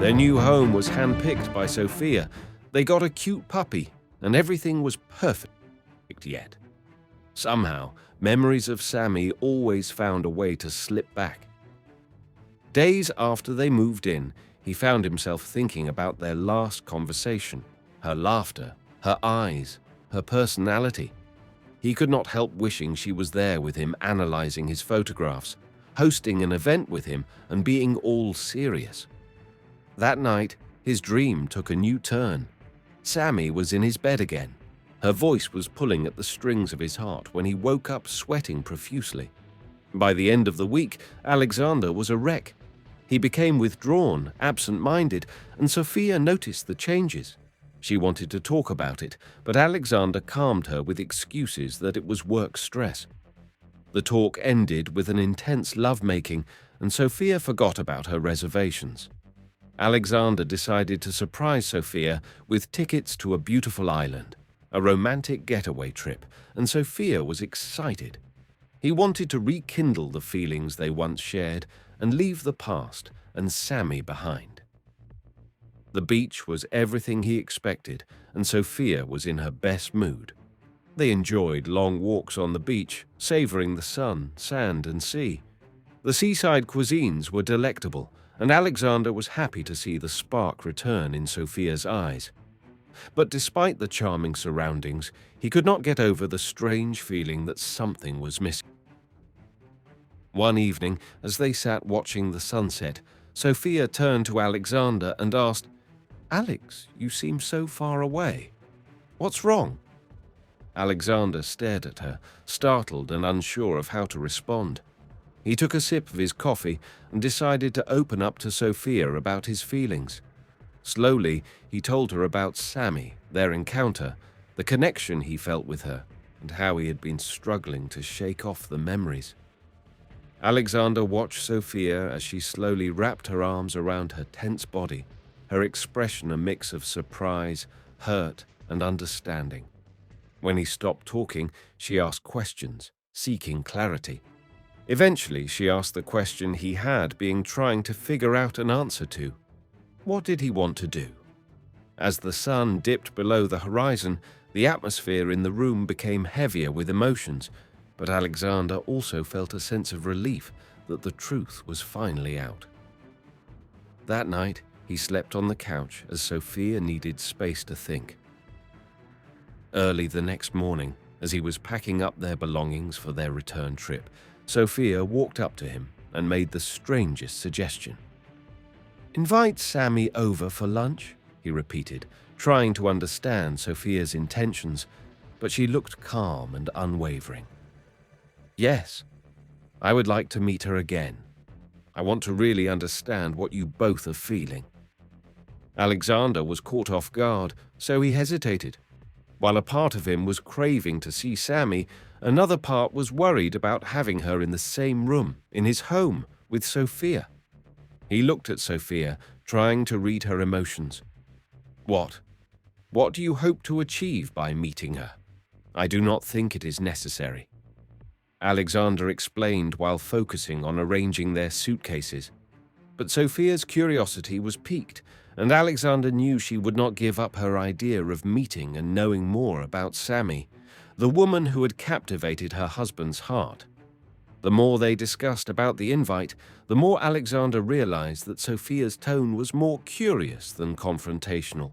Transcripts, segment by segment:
Their new home was handpicked by Sophia. They got a cute puppy, and everything was perfect yet. Somehow, memories of Sammy always found a way to slip back. Days after they moved in, he found himself thinking about their last conversation, her laughter, her eyes, her personality. He could not help wishing she was there with him, analyzing his photographs, hosting an event with him, and being all serious. That night, his dream took a new turn. Sammy was in his bed again. Her voice was pulling at the strings of his heart when he woke up sweating profusely. By the end of the week, Alexander was a wreck. He became withdrawn, absent-minded, and Sophia noticed the changes. She wanted to talk about it, but Alexander calmed her with excuses that it was work stress. The talk ended with an intense lovemaking, and Sophia forgot about her reservations. Alexander decided to surprise Sophia with tickets to a beautiful island, a romantic getaway trip, and Sophia was excited. He wanted to rekindle the feelings they once shared and leave the past and Sammy behind. The beach was everything he expected, and Sophia was in her best mood. They enjoyed long walks on the beach, savoring the sun, sand, and sea. The seaside cuisines were delectable, and Alexander was happy to see the spark return in Sophia's eyes. But despite the charming surroundings, he could not get over the strange feeling that something was missing. One evening, as they sat watching the sunset, Sophia turned to Alexander and asked, "Alex, you seem so far away. What's wrong?" Alexander stared at her, startled and unsure of how to respond. He took a sip of his coffee and decided to open up to Sophia about his feelings. Slowly, he told her about Sammy, their encounter, the connection he felt with her, and how he had been struggling to shake off the memories. Alexander watched Sophia as she slowly wrapped her arms around her tense body, her expression a mix of surprise, hurt, and understanding. When he stopped talking, she asked questions, seeking clarity. Eventually, she asked the question he had been trying to figure out an answer to. What did he want to do? As the sun dipped below the horizon, the atmosphere in the room became heavier with emotions, but Alexander also felt a sense of relief that the truth was finally out. That night, he slept on the couch as Sophia needed space to think. Early the next morning, as he was packing up their belongings for their return trip, Sophia walked up to him and made the strangest suggestion. "Invite Sammy over for lunch," he repeated, trying to understand Sophia's intentions, but she looked calm and unwavering. "Yes, I would like to meet her again. I want to really understand what you both are feeling." Alexander was caught off guard, so he hesitated. While a part of him was craving to see Sammy, another part was worried about having her in the same room, in his home, with Sophia. He looked at Sophia, trying to read her emotions. What do you hope to achieve by meeting her? I do not think it is necessary." Alexander explained while focusing on arranging their suitcases. But Sophia's curiosity was piqued, and Alexander knew she would not give up her idea of meeting and knowing more about Sammy, the woman who had captivated her husband's heart. The more they discussed about the invite, the more Alexander realized that Sophia's tone was more curious than confrontational.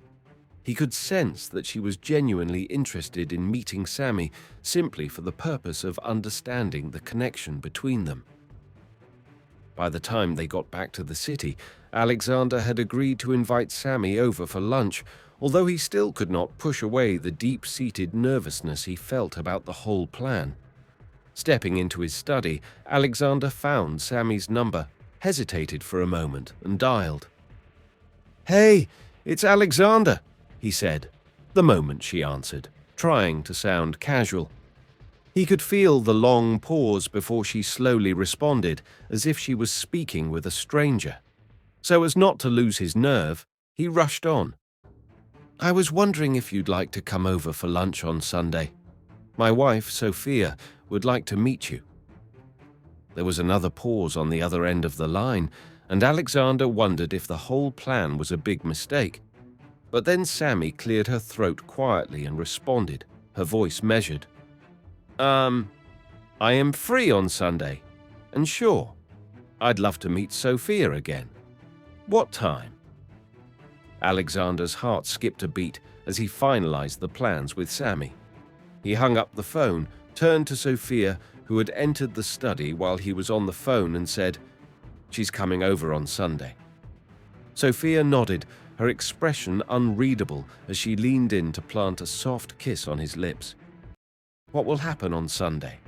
He could sense that she was genuinely interested in meeting Sammy simply for the purpose of understanding the connection between them. By the time they got back to the city, Alexander had agreed to invite Sammy over for lunch, although he still could not push away the deep-seated nervousness he felt about the whole plan. Stepping into his study, Alexander found Sammy's number, hesitated for a moment, and dialed. "Hey, it's Alexander," he said, the moment she answered, trying to sound casual. He could feel the long pause before she slowly responded, as if she was speaking with a stranger. So as not to lose his nerve, he rushed on. "I was wondering if you'd like to come over for lunch on Sunday. My wife, Sophia, would like to meet you." There was another pause on the other end of the line, and Alexander wondered if the whole plan was a big mistake. But then Sammy cleared her throat quietly and responded, her voice measured. I am free on Sunday, and sure, I'd love to meet Sophia again. What time? Alexander's heart skipped a beat as he finalized the plans with Sammy. He hung up the phone, turned to Sophia, who had entered the study while he was on the phone, and said, "She's coming over on Sunday." Sophia nodded, her expression unreadable as she leaned in to plant a soft kiss on his lips. "What will happen on Sunday?"